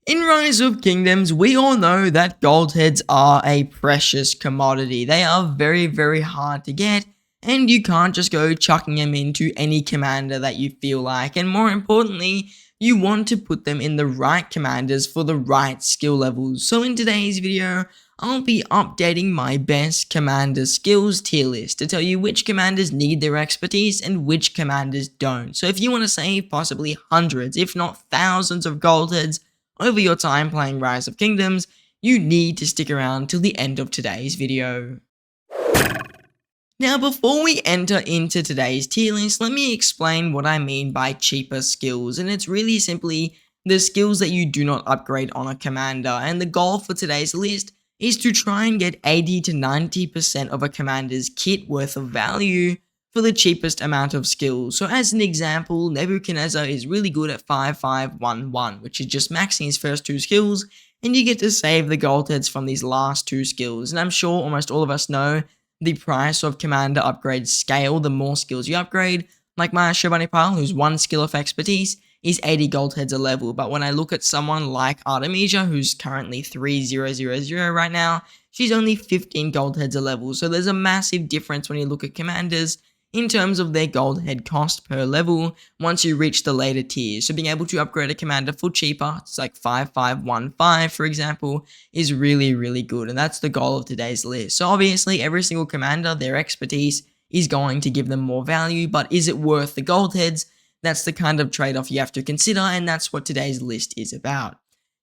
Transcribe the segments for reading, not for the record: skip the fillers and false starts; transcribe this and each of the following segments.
In Rise of Kingdoms, we all know that gold heads are a precious commodity. They are very, very hard to get, and you can't just go chucking them into any commander that you feel like. And more importantly, you want to put them in the right commanders for the right skill levels. So in today's video, I'll be updating my best commander skills tier list to tell you which commanders need their expertise and which commanders don't. So if you want to save possibly hundreds, if not thousands of gold heads over your time playing Rise of Kingdoms, you need to stick around till the end of today's video. Now, before we enter into today's tier list, let me explain what I mean by cheaper skills, and it's really simply the skills that you do not upgrade on a commander, and the goal for today's list is to try and get 80 to 90% of a commander's kit worth of value for the cheapest amount of skills. So as an example, Nebuchadnezzar is really good at 5511, which is just maxing his first two skills, and you get to save the gold heads from these last two skills. And I'm sure almost all of us know the price of commander upgrades scale the more skills you upgrade. Like my Shirvanipal, who's one skill of expertise, is 80 gold heads a level, but when I look at someone like Artemisia, who's currently 3000 right now, she's only 15 gold heads a level. So there's a massive difference when you look at commanders in terms of their gold head cost per level once you reach the later tiers. So being able to upgrade a commander for cheaper, it's like 5515 for example, is really, really good, and that's the goal of today's list. So obviously every single commander, their expertise is going to give them more value, but is it worth the gold heads? That's the kind of trade-off you have to consider, and that's what today's list is about.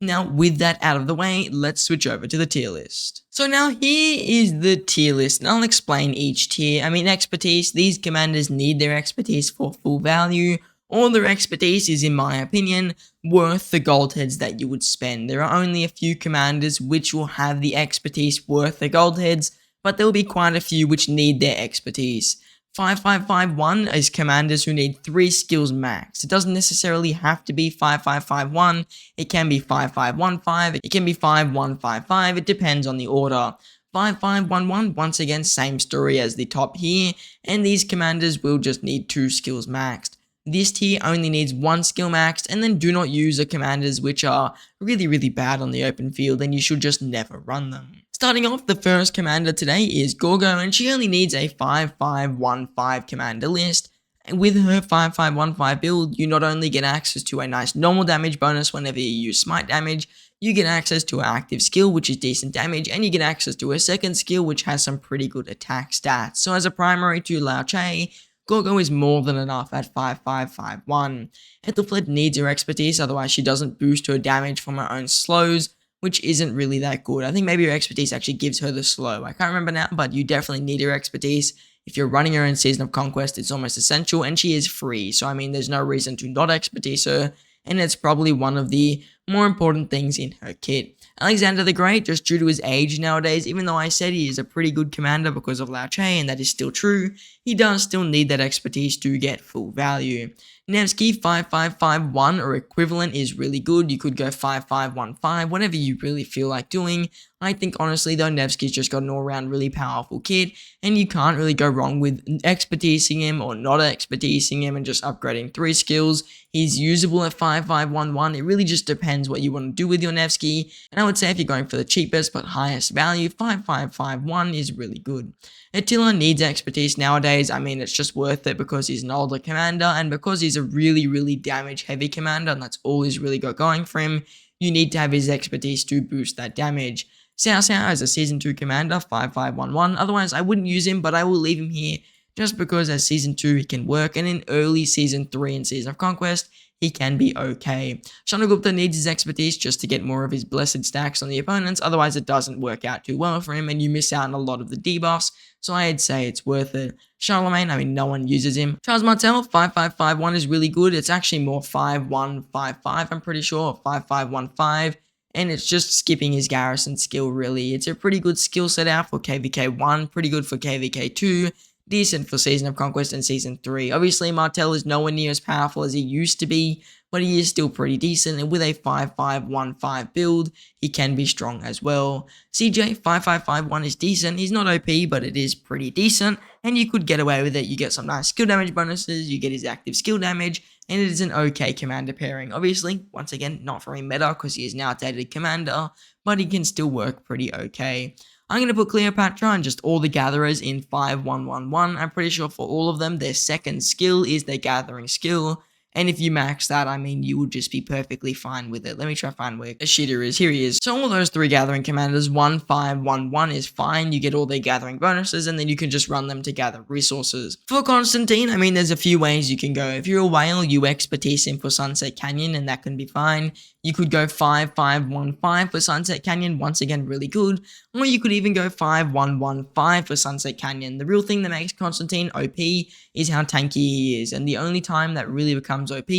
Now, with that out of the way, let's switch over to the tier list. So now here is the tier list, and I'll explain each tier. I mean, expertise, these commanders need their expertise for full value. All their expertise is, in my opinion, worth the gold heads that you would spend. There are only a few commanders which will have the expertise worth the gold heads, but there will be quite a few which need their expertise. 5551 is commanders who need 3 skills max. It doesn't necessarily have to be 5551, it can be 5515, it can be 5155, it depends on the order. 5511, once again, same story as the top here, and these commanders will just need 2 skills maxed. This tier only needs 1 skill maxed, and then do not use the commanders which are really, really bad on the open field, and you should just never run them. Starting off, the first commander today is Gorgo, and she only needs a 5515 commander list. And with her 5515 build, you not only get access to a nice normal damage bonus whenever you use smite damage, you get access to an active skill which is decent damage, and you get access to a second skill which has some pretty good attack stats. So as a primary to Lao Che, Gorgo is more than enough at 5551. Ethelfled needs her expertise, otherwise she doesn't boost her damage from her own slows, which isn't really that good. I think maybe her expertise actually gives her the slow. I can't remember now, but you definitely need her expertise. If you're running her in Season of Conquest, it's almost essential, and she is free. So, I mean, there's no reason to not expertise her, and it's probably one of the more important things in her kit. Alexander the Great, just due to his age nowadays, even though I said he is a pretty good commander because of Lao Che, and that is still true, he does still need that expertise to get full value. Nevsky 5551 or equivalent is really good. You could go 5515, whatever you really feel like doing. I think honestly though, Nevsky's just got an all-round really powerful kit, and you can't really go wrong with expertising him or not expertising him and just upgrading 3 skills. He's usable at 5511. It really just depends what you want to do with your Nevsky, and I would say if you're going for the cheapest but highest value, 5551 is really good. Attila needs expertise nowadays. I mean, it's just worth it because he's an older commander, and because he's a really, really damage heavy commander, and that's all he's really got going for him, you need to have his expertise to boost that damage. Cao Cao is a Season 2 commander, 5511, otherwise I wouldn't use him, but I will leave him here just because as Season 2 he can work, and in early Season 3 and Season of Conquest, he can be okay. Chandragupta needs his expertise just to get more of his blessed stacks on the opponents, otherwise it doesn't work out too well for him and you miss out on a lot of the debuffs, so I'd say it's worth it. Charlemagne, I mean, no one uses him. Charles Martel, 5551 is really good. It's actually more 5155, I'm pretty sure, 5515. And it's just skipping his garrison skill, really. It's a pretty good skill set out for KVK 1, pretty good for KVK 2, decent for Season of Conquest and Season 3. Obviously, Martel is nowhere near as powerful as he used to be, but he is still pretty decent, and with a 5515 build, he can be strong as well. CJ 5551 is decent. He's not OP, but it is pretty decent, and you could get away with it. You get some nice skill damage bonuses, you get his active skill damage, and it is an okay commander pairing. Obviously, once again, not very meta because he is an outdated commander, but he can still work pretty okay. I'm going to put Cleopatra and just all the gatherers in 5-1-1-1. I'm pretty sure for all of them, their second skill is their gathering skill. And if you max that, I mean, you would just be perfectly fine with it. Let me try to find where Ashita is. Here he is. So all those 3 gathering commanders, 1-5-1-1 is fine. You get all their gathering bonuses, and then you can just run them to gather resources. For Constantine, I mean, there's a few ways you can go. If you're a whale, you expertise him for Sunset Canyon, and that can be fine. You could go 5-5-1-5 for Sunset Canyon, once again, really good. Or you could even go 5-1-1-5 for Sunset Canyon. The real thing that makes Constantine OP is how tanky he is, and the only time that really becomes OP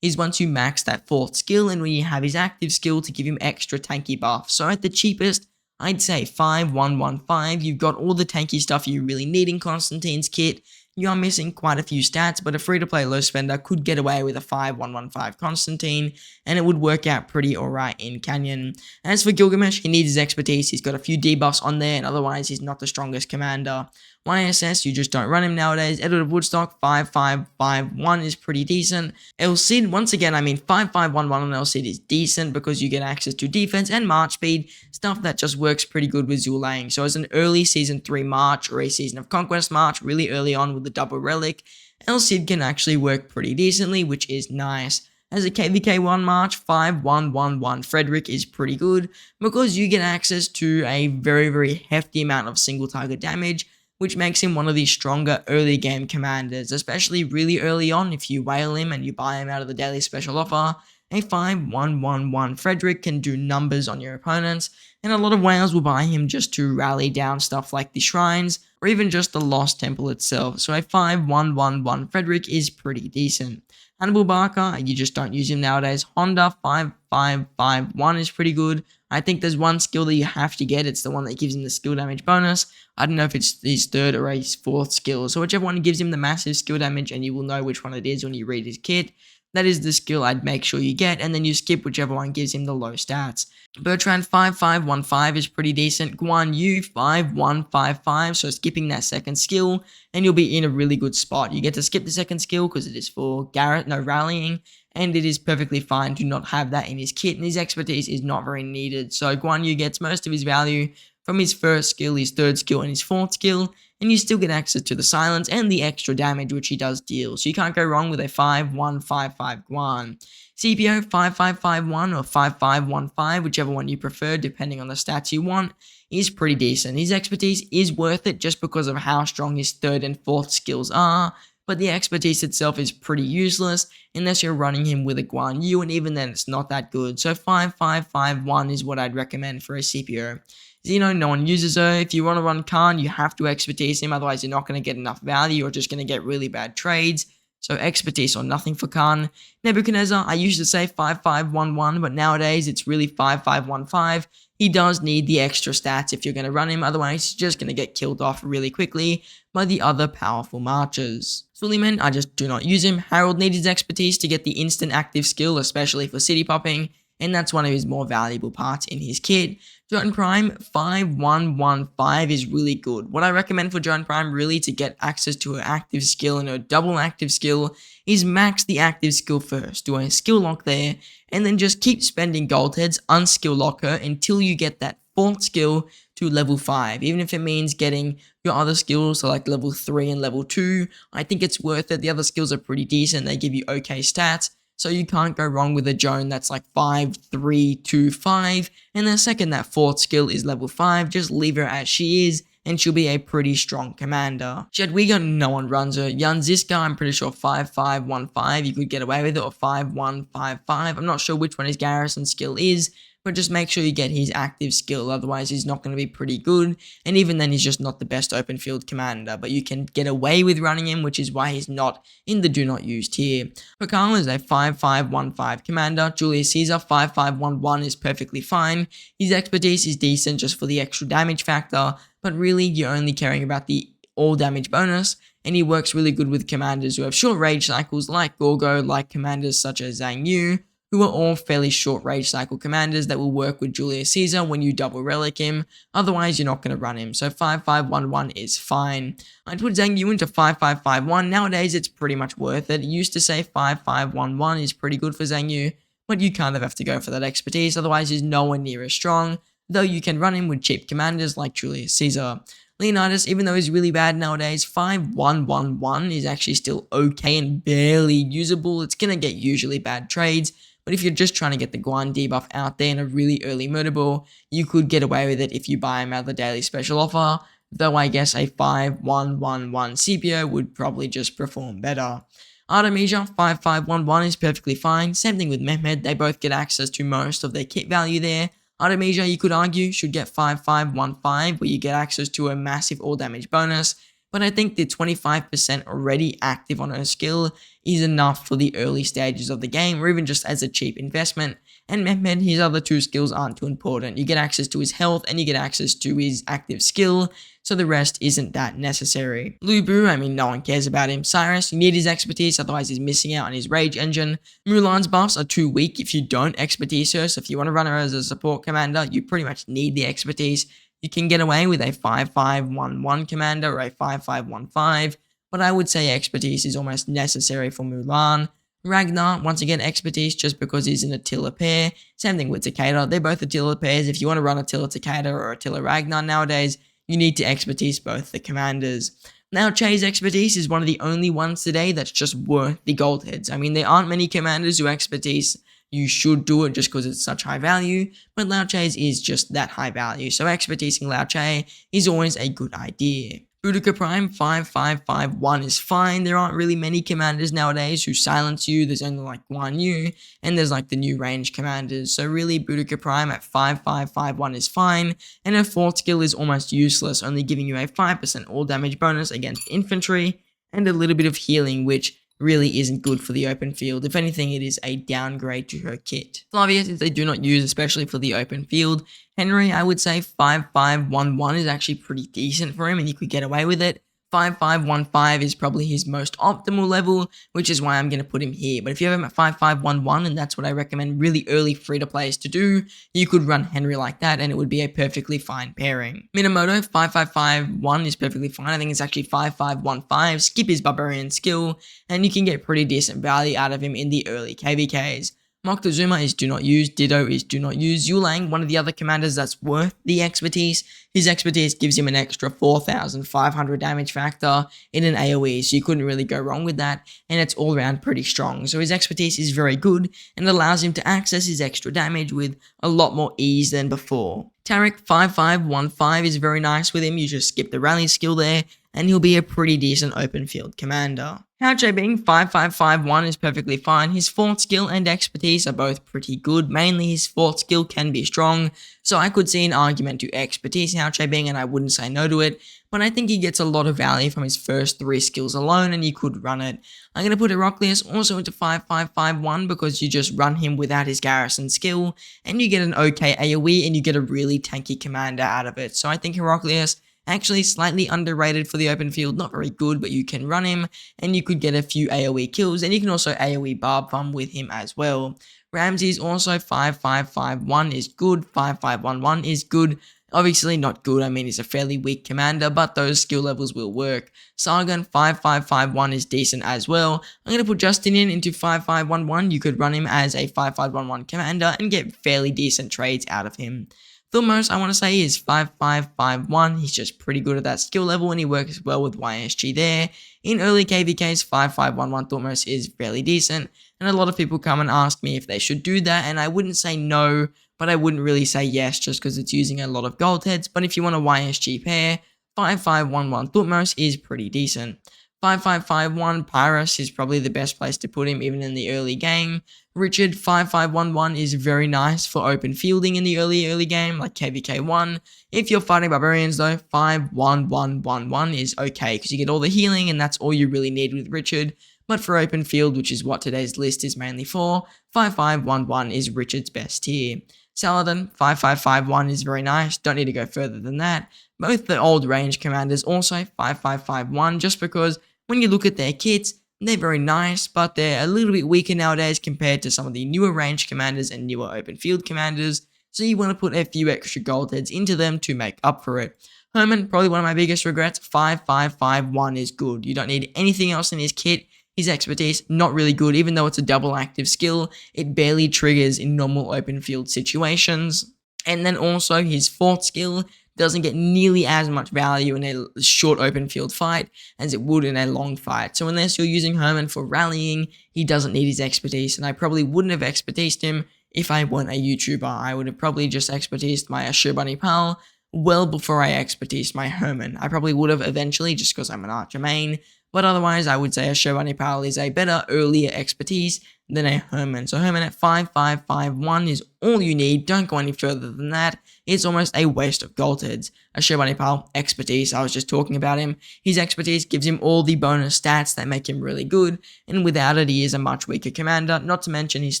is once you max that 4th skill and when you have his active skill to give him extra tanky buff. So at the cheapest, I'd say 5-1-1-5. You've got all the tanky stuff you really need in Constantine's kit. You are missing quite a few stats, but a free-to-play low spender could get away with a 5-1-1-5 Constantine, and it would work out pretty alright in Canyon. As for Gilgamesh, he needs his expertise. He's got a few debuffs on there, and otherwise he's not the strongest commander. YSS, you just don't run him nowadays. Edward of Woodstock, 5-5-5-1 is pretty decent. El Cid, once again, I mean 5-5-1-1 on El Cid is decent because you get access to defense and march speed, stuff that just works pretty good with Zulaying. So as an early Season 3 March or a Season of Conquest March, really early on with the double relic, El Cid can actually work pretty decently, which is nice. As a KVK1 March, 5-1-1-1 Frederick is pretty good because you get access to a very hefty amount of single target damage, which makes him one of the stronger early game commanders, especially really early on if you whale him and you buy him out of the daily special offer. A 5-1-1-1 Frederick can do numbers on your opponents, and a lot of whales will buy him just to rally down stuff like the shrines, or even just the Lost Temple itself, so a 5-1-1-1 Frederick is pretty decent. Hannibal Barker, you just don't use him nowadays. Honda 5-5-5-1 is pretty good. I think there's one skill that you have to get. It's the one that gives him the skill damage bonus. I don't know if it's his 3rd or his 4th skill. So whichever one gives him the massive skill damage, and you will know which one it is when you read his kit. That is the skill I'd make sure you get, and then you skip whichever one gives him the low stats. Bertrand 5-5-1-5 is pretty decent. Guan Yu 5-1-5-5, so skipping that 2nd skill, and you'll be in a really good spot. You get to skip the 2nd skill because it is for rallying, and it is perfectly fine to not have that in his kit, and his expertise is not very needed. So Guan Yu gets most of his value from his 1st skill, his 3rd skill, and his 4th skill, and you still get access to the silence and the extra damage which he does deal. So you can't go wrong with a 5-1-5-5 Guan. CPO 5-5-5-1 or 5-5-1-5, whichever one you prefer depending on the stats you want, is pretty decent. His expertise is worth it just because of how strong his 3rd and 4th skills are, but the expertise itself is pretty useless unless you're running him with a Guan Yu, and even then it's not that good. So 5-5-5-1 is what I'd recommend for a CPO. Xeno, no one uses her. If you want to run Khan, you have to expertise him, otherwise you're not going to get enough value. You're just going to get really bad trades. So expertise or nothing for Khan. Nebuchadnezzar, I used to say 5-5-1-1, but nowadays it's really 5-5-1-5. He does need the extra stats if you're going to run him, otherwise he's just going to get killed off really quickly by the other powerful marchers. Suleiman, I just do not use him. Harold needs his expertise to get the instant active skill, especially for city popping, and that's one of his more valuable parts in his kit. Jotun Prime 5-1-1-5 is really good. What I recommend for Jotun Prime really to get access to her active skill and her double active skill is max the active skill first, do a skill lock there, and then just keep spending gold heads, unskill lock her until you get that 4th skill to level 5, even if it means getting your other skills to like level 3 and level 2. I think it's worth it. The other skills are pretty decent, they give you okay stats. So you can't go wrong with a Joan that's like 5-3-2-5, and the second that 4th skill is level 5, just leave her as she is, and she'll be a pretty strong commander. Jadwiga, no one runs her. Yan Ziska, I'm pretty sure 5-5-1-5, you could get away with it, or 5-1-5-5, I'm not sure which one his garrison skill is, but just make sure you get his active skill, otherwise he's not going to be pretty good, and even then he's just not the best open field commander, but you can get away with running him, which is why he's not in the do not use tier. Pakal is a 5-5-1-5 commander. Julius Caesar 5-5-1-1 is perfectly fine. His expertise is decent just for the extra damage factor, but really you're only caring about the all damage bonus, and he works really good with commanders who have short rage cycles like Gorgo, like commanders such as Zhang Yu, who are all fairly short rage cycle commanders that will work with Julius Caesar when you double relic him. Otherwise, you're not going to run him. So 5511 is fine. I'd put Zhang Yu into 5551. Nowadays, it's pretty much worth it. It used to say 5511 is pretty good for Zhang Yu, but you kind of have to go for that expertise. Otherwise, he's nowhere near as strong, though you can run him with cheap commanders like Julius Caesar. Leonidas, even though he's really bad nowadays, 5111 is actually still okay and barely usable. It's going to get usually bad trades, but if you're just trying to get the Guan debuff out there in a really early murder ball, you could get away with it if you buy him out of the daily special offer, though I guess a 5111 CPO would probably just perform better. Artemisia 5511 is perfectly fine. Same thing with Mehmed, they both get access to most of their kit value there. Artemisia, you could argue, should get 5515, where you get access to a massive all damage bonus, but I think the 25% already active on her skill is enough for the early stages of the game, or even just as a cheap investment. And Mehmed, his other two skills aren't too important. You get access to his health and you get access to his active skill, so the rest isn't that necessary. Lubu, I mean, no one cares about him. Cyrus, you need his expertise, otherwise he's missing out on his rage engine. Mulan's buffs are too weak if you don't expertise her, so if you want to run her as a support commander, you pretty much need the expertise. You can get away with a 5511 commander or a 5515, but I would say expertise is almost necessary for Mulan. Ragnar, once again, expertise just because he's an Attila pair. Same thing with Takeda, they're both Attila pairs. If you want to run Attila Takeda or Attila Ragnar nowadays, you need to expertise both the commanders. Now, Che's expertise is one of the only ones today that's just worth the gold heads. I mean, there aren't many commanders who expertise. You should do it just because it's such high value, but Lao Che's is just that high value, so expertising Lao Che is always a good idea. Boudica Prime 5551 is fine. There aren't really many commanders nowadays who silence you. There's only like Guan Yu, and there's like the new range commanders. So really, Boudica Prime at 5551 is fine, and her fourth skill is almost useless, only giving you a 5% all damage bonus against infantry, and a little bit of healing, which really isn't good for the open field. If anything, it is a downgrade to her kit. Flavia, since they do not use, especially for the open field. Henry, I would say 5511 is actually pretty decent for him, and you could get away with it. 5515 is probably his most optimal level, which is why I'm going to put him here. But if you have him at 5511, and that's what I recommend really early free-to players to do, you could run Henry like that, and it would be a perfectly fine pairing. Minamoto 5551 is perfectly fine. I think it's actually 5515. Skip his barbarian skill, and you can get pretty decent value out of him in the early KVKs. Moctezuma is do not use, Ditto is do not use. Yulang, one of the other commanders that's worth the expertise. His expertise gives him an extra 4,500 damage factor in an AoE, so you couldn't really go wrong with that, and it's all around pretty strong. So his expertise is very good, and allows him to access his extra damage with a lot more ease than before. Tarek 5515 is very nice with him. You just skip the rally skill there, and he'll be a pretty decent open field commander. Hao Bing 5551 is perfectly fine. His fourth skill and expertise are both pretty good. Mainly his fourth skill can be strong, so I could see an argument to expertise Hao Bing, and I wouldn't say no to it, but I think he gets a lot of value from his first three skills alone, and you could run it. I'm going to put Heraclius also into 5551 because you just run him without his garrison skill, and you get an okay AoE, and you get a really tanky commander out of it. So I think Heraclius actually slightly underrated for the open field, not very good, but you can run him, and you could get a few AoE kills, and you can also AoE barb farm with him as well. Ramses also 5551 is good, 5511 is good. Obviously not good, I mean he's a fairly weak commander, but those skill levels will work. Sargon 5551 is decent as well. I'm going to put Justinian into 5511, you could run him as a 5511 commander and get fairly decent trades out of him. Thilmos, I want to say, is 5551. He's just pretty good at that skill level, and he works well with YSG there. In early KVKs, 5511 Thilmos is fairly decent, and a lot of people come and ask me if they should do that, and I wouldn't say no, but I wouldn't really say yes just because it's using a lot of gold heads. But if you want a YSG pair, 5511 Thilmos is pretty decent. 5551 Pyrrhus is probably the best place to put him even in the early game. Richard 5511 is very nice for open fielding in the early game, like KVK1. If you're fighting barbarians though, 51111 is okay because you get all the healing and that's all you really need with Richard. But for open field, which is what today's list is mainly for, 5511 is Richard's best tier. Saladin 5551 is very nice, don't need to go further than that. Both the old range commanders also 5551 just because when you look at their kits, They're very nice, but they're a little bit weaker nowadays compared to some of the newer range commanders and newer open field commanders, so you want to put a few extra gold heads into them to make up for it. Herman, probably one of my biggest regrets. 5551 is good. You don't need anything else in his kit. His expertise, not really good, even though it's a double active skill. It barely triggers in normal open field situations. And then also his fourth skill doesn't get nearly as much value in a short open field fight as it would in a long fight. So unless you're using Herman for rallying, he doesn't need his expertise, and I probably wouldn't have expertised him if I weren't a YouTuber. I would have probably just expertised my Ashur Pal well before I expertised my Herman. I probably would have eventually, just because I'm an archer main, but otherwise I would say Ashur Pal is a better, earlier expertise than a Herman. So Herman at 5551 is all you need. Don't go any further than that. It's almost a waste of gold heads. Ashur Pal, expertise, I was just talking about him. His expertise gives him all the bonus stats that make him really good, and without it he is a much weaker commander, not to mention his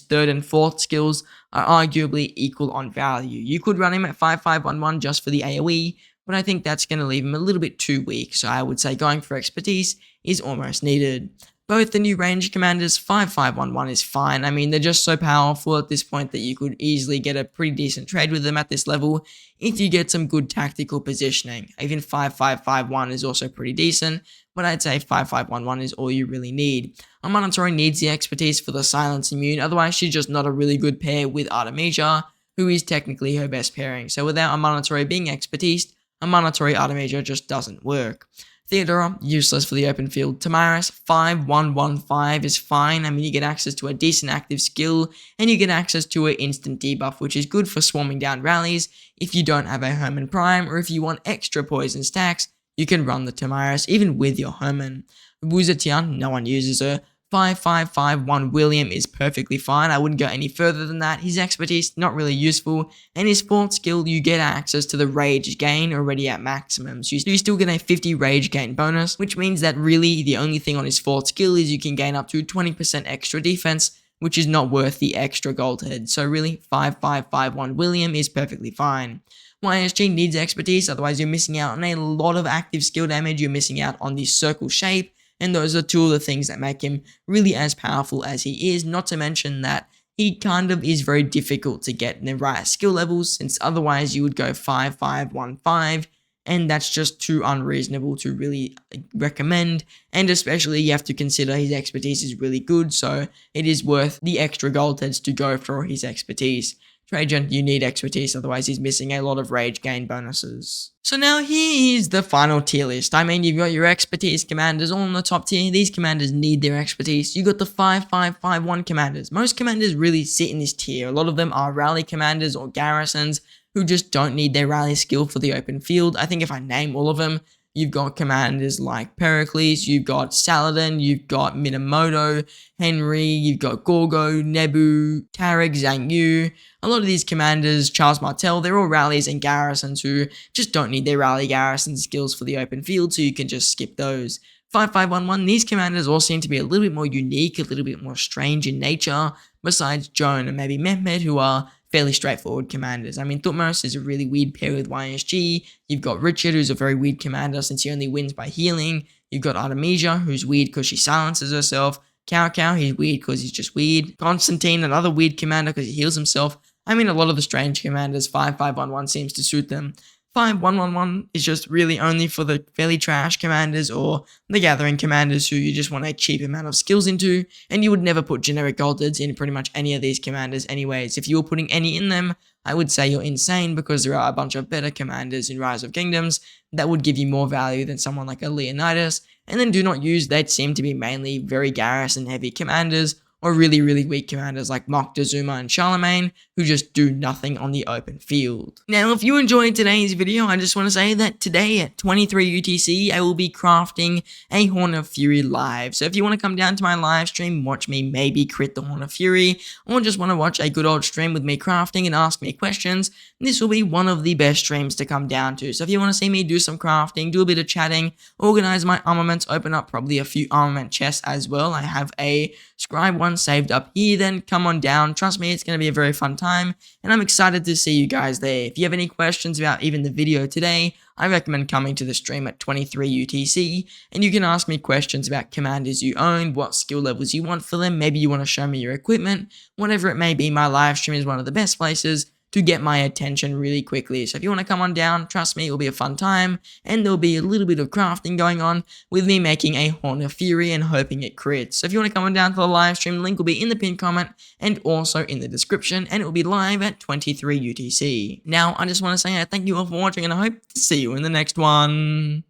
third and fourth skills are arguably equal on value. You could run him at 5511 just for the AoE, but I think that's going to leave him a little bit too weak, so I would say going for expertise is almost needed. Both the new range commanders, 5511 is fine. I mean, they're just so powerful at this point that you could easily get a pretty decent trade with them at this level if you get some good tactical positioning. Even 5551 is also pretty decent, but I'd say 5511 is all you really need. Amanatore needs the expertise for the silence immune, otherwise she's just not a really good pair with Artemisia, who is technically her best pairing. So without Amanatore being expertise, Amanatore Artemisia just doesn't work. Theodora, useless for the open field. Tamaris, 5115 is fine. I mean, you get access to a decent active skill, and you get access to an instant debuff, which is good for swarming down rallies if you don't have a Herman Prime, or if you want extra poison stacks, you can run the Tamaris even with your Herman. Wuzetian, no one uses her. 5551 William is perfectly fine. I wouldn't go any further than that. His expertise, not really useful. And his fourth skill, you get access to the rage gain already at maximum. So you still get a 50 rage gain bonus, which means that really the only thing on his fourth skill is you can gain up to 20% extra defense, which is not worth the extra gold head. So really, 5551 William is perfectly fine. YSG needs expertise, otherwise you're missing out on a lot of active skill damage. You're missing out on the circle shape. And those are two of the things that make him really as powerful as he is, not to mention that he kind of is very difficult to get in the right skill levels, since otherwise you would go 5515, and that's just too unreasonable to really recommend, and especially you have to consider his expertise is really good, so it is worth the extra gold heads to go for his expertise. Trajan, you need expertise, otherwise he's missing a lot of rage gain bonuses. So now here is the final tier list. I mean, you've got your expertise commanders all in the top tier. These commanders need their expertise. You got the 5551 commanders. Most commanders really sit in this tier. A lot of them are rally commanders or garrisons who just don't need their rally skill for the open field. I think if I name all of them, you've got commanders like Pericles, you've got Saladin, you've got Minamoto, Henry, you've got Gorgo, Nebu, Tarek, Zhang Yu. A lot of these commanders, Charles Martel, they're all rallies and garrisons who just don't need their rally garrison skills for the open field, so you can just skip those. 5511, these commanders all seem to be a little bit more unique, a little bit more strange in nature, besides Joan and maybe Mehmet, who are fairly straightforward commanders. I mean, Thutmose is a really weird pair with YSG. You've got Richard, who's a very weird commander since he only wins by healing. You've got Artemisia, who's weird because she silences herself. Cao, he's weird because he's just weird. Constantine, another weird commander because he heals himself. I mean, a lot of the strange commanders, 5511 seems to suit them. 5111 is just really only for the fairly trash commanders or the gathering commanders who you just want a cheap amount of skills into, and you would never put generic goldeds in pretty much any of these commanders anyways. If you were putting any in them, I would say you're insane, because there are a bunch of better commanders in Rise of Kingdoms that would give you more value than someone like a Leonidas, and then do not use, they seem to be mainly very garrison heavy commanders, or really, really weak commanders like Moctezuma and Charlemagne, who just do nothing on the open field. Now, if you enjoyed today's video, I just want to say that today at 23 UTC, I will be crafting a Horn of Fury live. So if you want to come down to my live stream, watch me maybe crit the Horn of Fury, or just want to watch a good old stream with me crafting and ask me questions, this will be one of the best streams to come down to. So if you want to see me do some crafting, do a bit of chatting, organize my armaments, open up probably a few armament chests as well. I have a Scribe 1 everyone saved up here, then come on down. Trust me, it's going to be a very fun time, and I'm excited to see you guys there. If you have any questions about even the video today, I recommend coming to the stream at 23 UTC, and you can ask me questions about commanders you own, what skill levels you want for them, maybe you want to show me your equipment, whatever it may be. My live stream is one of the best places to get my attention really quickly. So if you want to come on down, trust me, it will be a fun time, and there'll be a little bit of crafting going on with me making a Horn of Fury and hoping it crits. So if you want to come on down to the live stream, the link will be in the pinned comment and also in the description, and it will be live at 23 UTC. Now, I just want to say thank you all for watching, and I hope to see you in the next one.